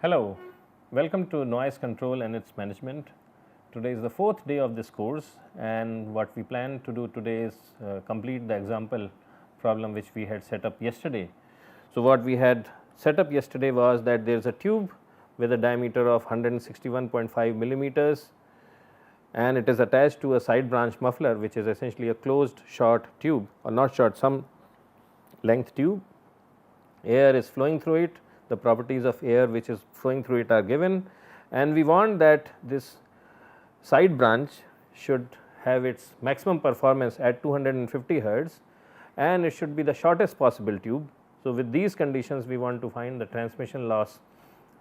Hello, welcome to noise control and its management. Today is the fourth day of this course, and what we plan to do today is complete the example problem which we had set up yesterday. So, what we had set up yesterday was that there is a tube with a diameter of 161.5 millimeters, and it is attached to a side branch muffler, which is essentially a closed short tube, or not short, some length tube. Air is flowing through it, the properties of air which is flowing through it are given, and we want that this side branch should have its maximum performance at 250 hertz, and it should be the shortest possible tube. So, with these conditions we want to find the transmission loss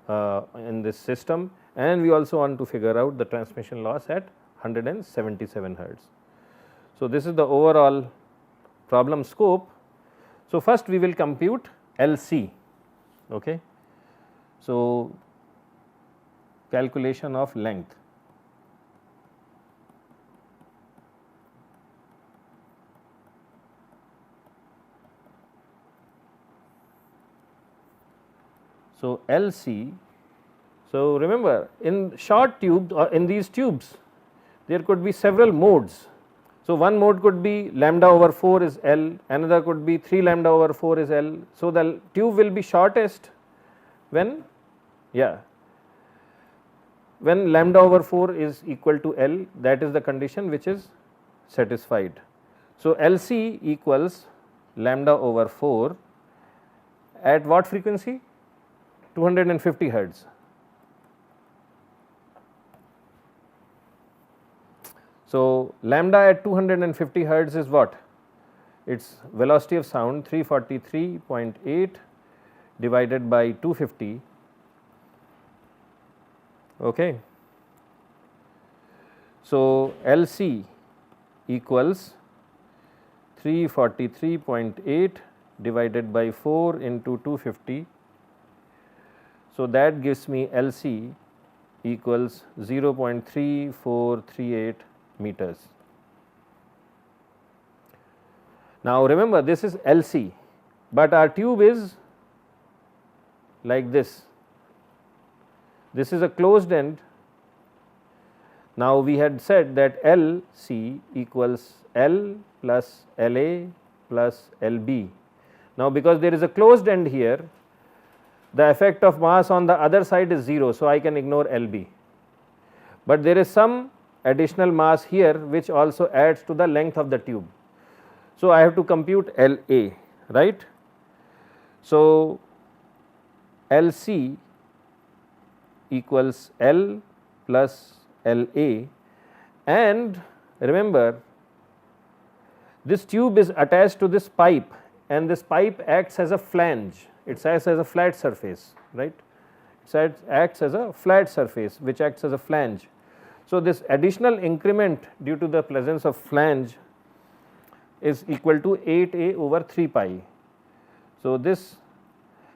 in this system, and we also want to figure out the transmission loss at 177 hertz. So, this is the overall problem scope. So, first we will compute LC. Okay. So, calculation of length. So, LC. So, remember in short tube or in these tubes there could be several modes. So, one mode could be lambda over 4 is L, another could be 3 lambda over 4 is L. So, the tube will be shortest when when lambda over 4 is equal to L, that is the condition which is satisfied. So, LC equals lambda over 4 at what frequency? 250 hertz. So, lambda at 250 hertz is what? Its velocity of sound 343.8 divided by 250. Okay. So, LC equals 343.8 divided by 4 into 250. So, that gives me LC equals 0.3438 meters. Now, remember this is LC, but our tube is like this. This is a closed end. Now, we had said that LC equals L plus LA plus LB. Now, because there is a closed end here, the effect of mass on the other side is 0. So, I can ignore LB, but there is some additional mass here which also adds to the length of the tube. So, I have to compute LA, right. So, LC equals L plus LA, and remember this tube is attached to this pipe, and this pipe acts as a flange, it acts as a flat surface, right. It acts as a flat surface which acts as a flange. So, this additional increment due to the presence of flange is equal to 8a over 3 pi. So, this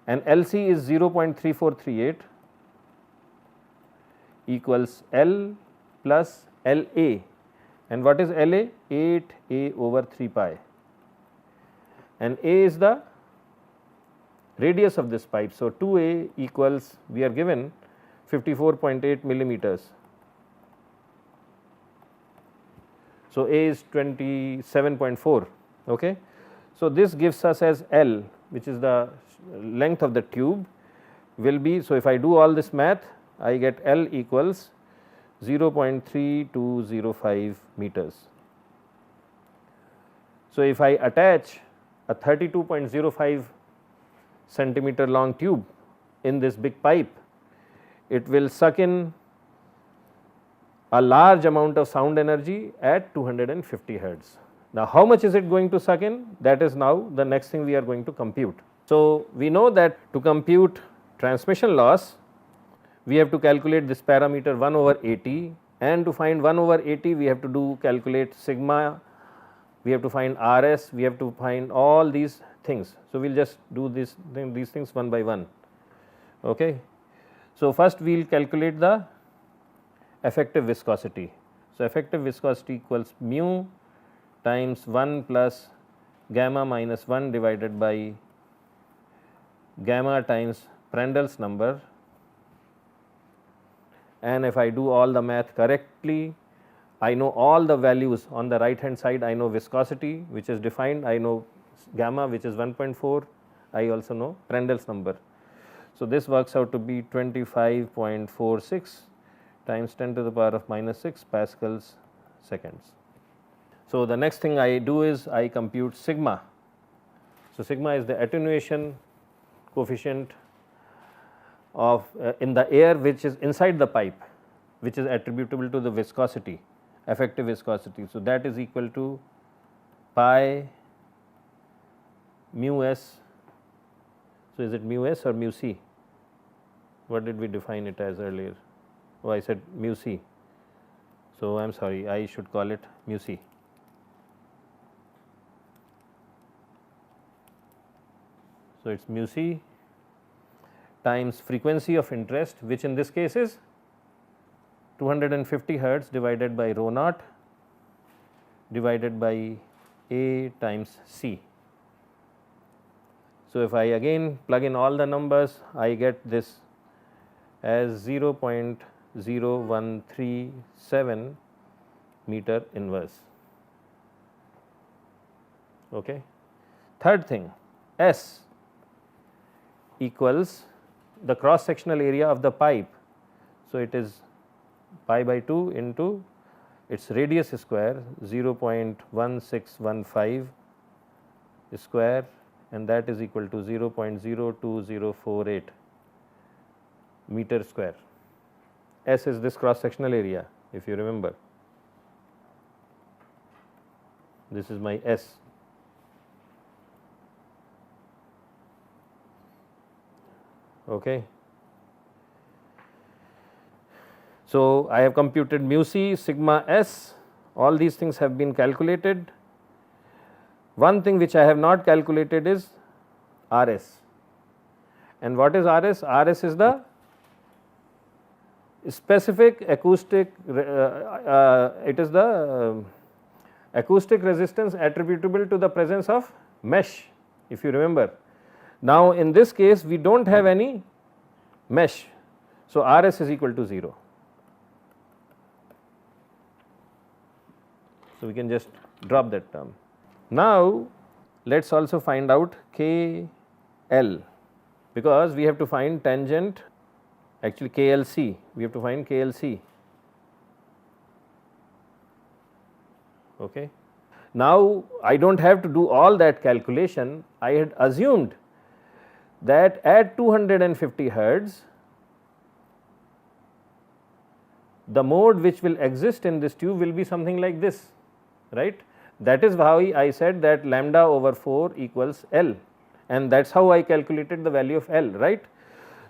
and LC is 0.3438 equals L plus LA, and what is LA? 8a over 3 pi, and A is the radius of this pipe. So, 2a equals, we are given 54.8 millimeters. So, A is 27.4. Okay. So, this gives us as L, which is the length of the tube will be. So, if I do all this math, I get L equals 0.3205 meters. So, if I attach a 32.05 centimeter long tube in this big pipe, it will suck in a large amount of sound energy at 250 hertz. Now, how much is it going to suck in? That is now the next thing we are going to compute. So, we know that to compute transmission loss, we have to calculate this parameter 1 over 80, and to find 1 over 80 we have to calculate sigma, we have to find RS, we have to find all these things. So, we will just do these things one by one. Okay. So, first we will calculate the effective viscosity. So, effective viscosity equals mu times 1 plus gamma minus 1 divided by gamma times Prandtl's number and if I do all the math correctly, I know all the values on the right hand side. I know viscosity, which is defined, I know gamma, which is 1.4, I also know Prandtl's number. So, this works out to be 25.46 times 10 to the power of minus 6 pascals seconds. So, the next thing I do is I compute sigma. So, sigma is the attenuation coefficient of in the air which is inside the pipe, which is attributable to the viscosity, effective viscosity. So, that is equal to pi mu s. So, is it mu s or mu c? What did we define it as earlier? Oh, I said mu c. So, I am sorry, I should call it mu c. So, it is mu c times frequency of interest, which in this case is 250 hertz divided by rho naught divided by A times C. So, if I again plug in all the numbers, I get this as 0.0137 meter inverse. Okay. Third thing, S equals the cross sectional area of the pipe. So, it is pi by 2 into its radius square 0.1615 square, and that is equal to 0.02048 meter square. S is this cross sectional area, if you remember. This is my S. Okay. So, I have computed mu c, sigma s, all these things have been calculated. One thing which I have not calculated is R s. And what is R s? R s is the specific acoustic, it is the acoustic resistance attributable to the presence of mesh, if you remember. Now, in this case we do not have any mesh. So, R s is equal to 0. So, we can just drop that term. Now, let us also find out K L, because we have to find tangent, actually K L C, we have to find K L C. Okay. Now, I do not have to do all that calculation. I had assumed that at 250 hertz, the mode which will exist in this tube will be something like this, right. That is how I said that lambda over 4 equals L, and that is how I calculated the value of L, right.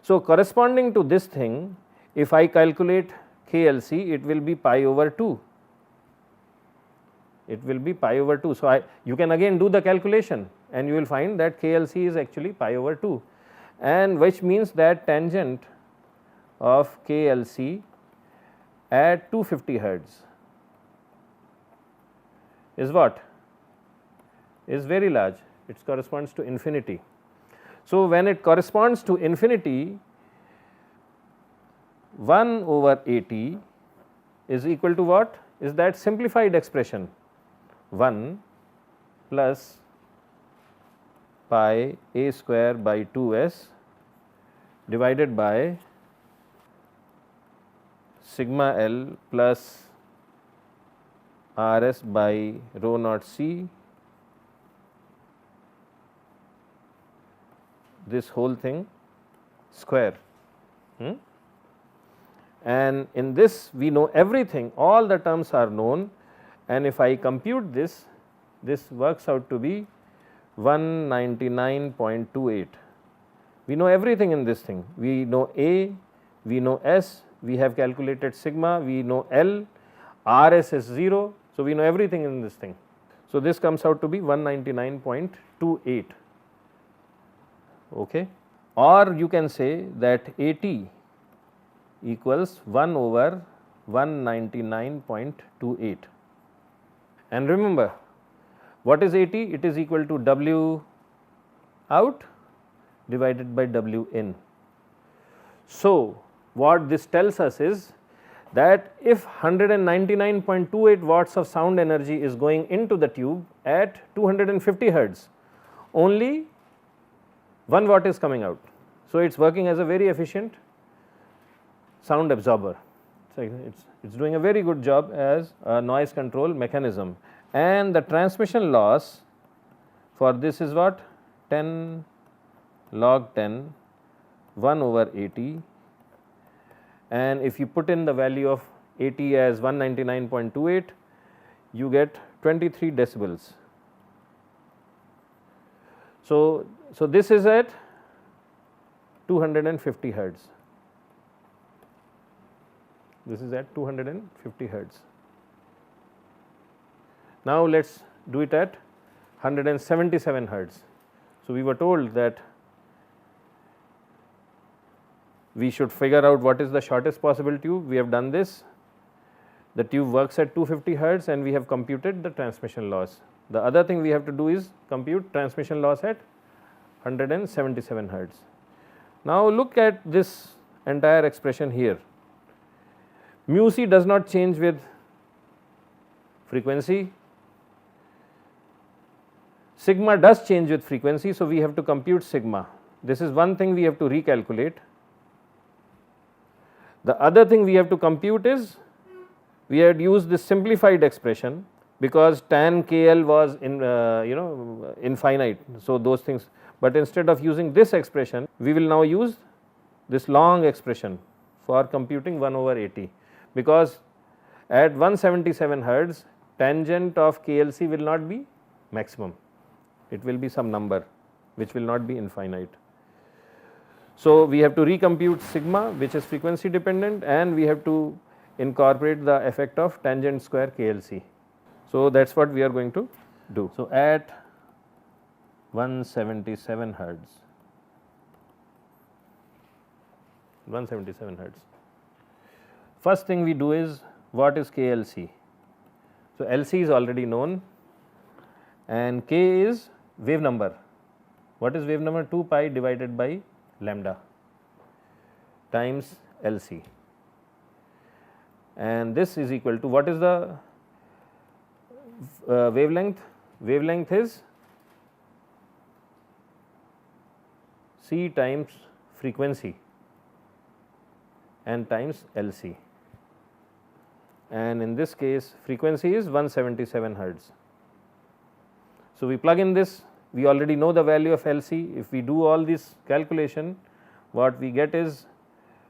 So, corresponding to this thing, if I calculate KLC, it will be pi over 2. It will be pi over 2. So, you can again do the calculation and you will find that KLC is actually pi over 2, and which means that tangent of KLC at 250 hertz is what? Is very large, it corresponds to infinity. So, when it corresponds to infinity, 1 over AT is equal to what? Is that simplified expression 1 plus pi A square by 2s divided by sigma L plus R s by rho naught C, this whole thing square. And in this we know everything, all the terms are known, and if I compute this, this works out to be 199.28. We know everything in this thing, we know A, we know S, we have calculated sigma, we know L, R s is 0. So, we know everything in this thing. So, this comes out to be 199.28. Okay. Or you can say that AT equals 1 over 199.28. And remember, what is AT? It is equal to W out divided by W in. So, what this tells us is that if 199.28 watts of sound energy is going into the tube at 250 hertz, only 1 watt is coming out. So, it is working as a very efficient sound absorber. So, it is doing a very good job as a noise control mechanism, and the transmission loss for this is what, 10 log 10 1 over 80, and if you put in the value of 80 as 199.28, you get 23 decibels. So, this is at 250 hertz. This is at 250 hertz. Now, let us do it at 177 hertz. So, we were told that we should figure out what is the shortest possible tube. We have done this. The tube works at 250 hertz and we have computed the transmission loss. The other thing we have to do is compute transmission loss at 177 hertz. Now, look at this entire expression here. Mu c does not change with frequency, sigma does change with frequency. So, we have to compute sigma. This is one thing we have to recalculate. The other thing we have to compute is, we had used this simplified expression because tan KL was in infinite. So, those things, but instead of using this expression, we will now use this long expression for computing 1 over 80, because at 177 hertz tangent of KLC will not be maximum, it will be some number which will not be infinite. So, we have to recompute sigma, which is frequency dependent, and we have to incorporate the effect of tangent square KLC. So, that is what we are going to do. So, at 177 hertz, 177 hertz, first thing we do is, what is KLC? So, LC is already known and K is wave number. What is wave number? 2 pi divided by lambda times LC, and this is equal to, what is the wavelength? Wavelength is C times frequency and times LC, and in this case frequency is 177 hertz. So, we plug in this, we already know the value of LC. If we do all this calculation, what we get is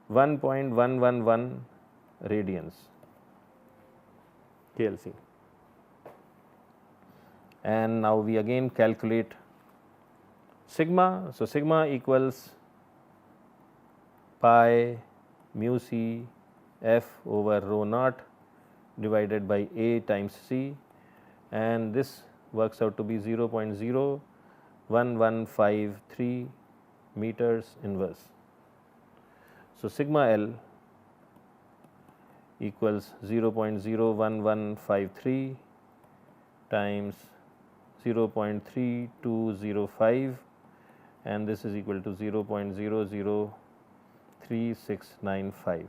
1.111 radians KLC, and now we again calculate sigma. So, sigma equals pi mu c f over rho naught divided by A times C, and this works out to be 0.01153 meters inverse. So, sigma L equals 0.01153 times 0.3205, and this is equal to 0.003695,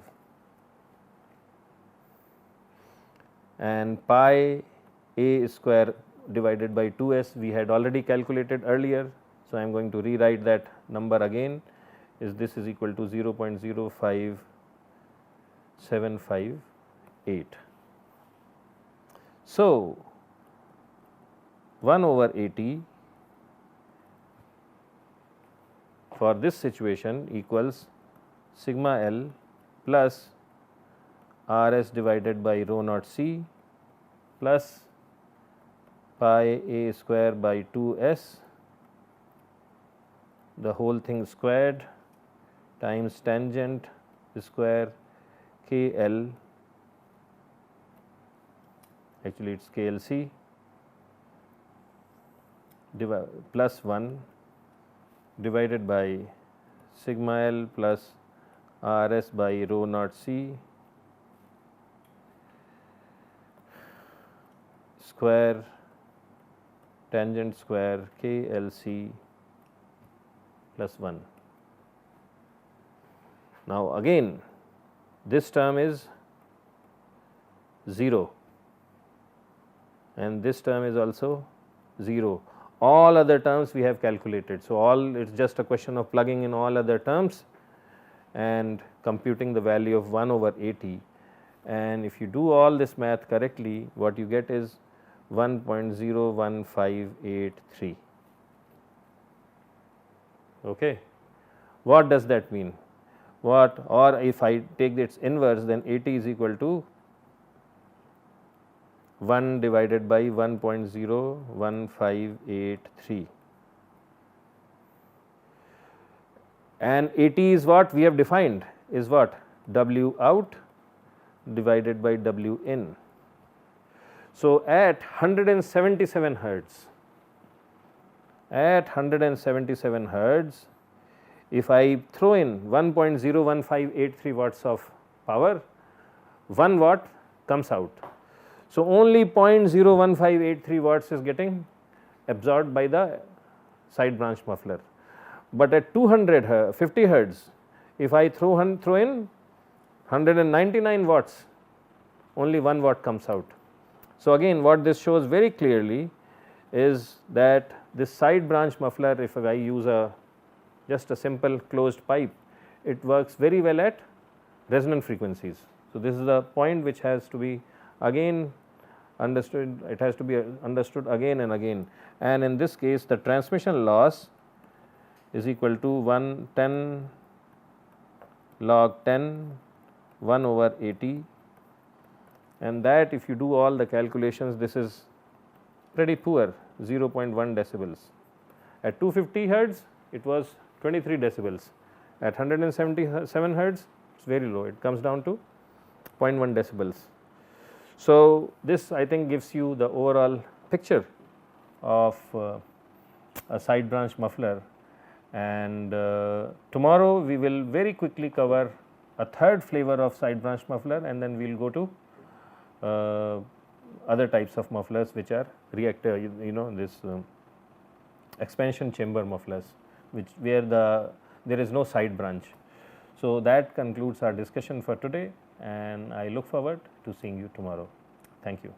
and pi A square divided by 2s we had already calculated earlier. So, I am going to rewrite that number again, is this is equal to 0.05758. So, 1 over 80 for this situation equals sigma L plus R s divided by rho naught C plus pi A square by 2s, the whole thing squared, times tangent square K L, actually it is KLC, plus 1 divided by sigma L plus R s by rho naught C square tangent square KLC plus 1. Now, again this term is 0 and this term is also 0. All other terms we have calculated. So, all it is just a question of plugging in all other terms and computing the value of 1 over 80, and if you do all this math correctly, what you get is 1.01583. Okay. What does that mean? What, or if I take its inverse, then 80 is equal to 1 divided by 1.01583, and 80 is what we have defined is what, W out divided by W in. So, at 177 hertz, if I throw in 1.01583 watts of power, 1 watt comes out. So, only 0.01583 watts is getting absorbed by the side branch muffler, but at 250 hertz, if I throw in 199 watts, only 1 watt comes out. So, again what this shows very clearly is that this side branch muffler, if I use just a simple closed pipe, it works very well at resonant frequencies. So, this is the point which has to be again understood, it has to be understood again and again, and in this case the transmission loss is equal to 110 log 10 1 over 80, and that if you do all the calculations, this is pretty poor, 0.1 decibels. At 250 hertz it was 23 decibels, at 177 hertz it is very low, it comes down to 0.1 decibels. So, this I think gives you the overall picture of a side branch muffler, and tomorrow we will very quickly cover a third flavor of side branch muffler, and then we will go to other types of mufflers which are reactor, this expansion chamber mufflers, where there is no side branch. So, that concludes our discussion for today, and I look forward to seeing you tomorrow. Thank you.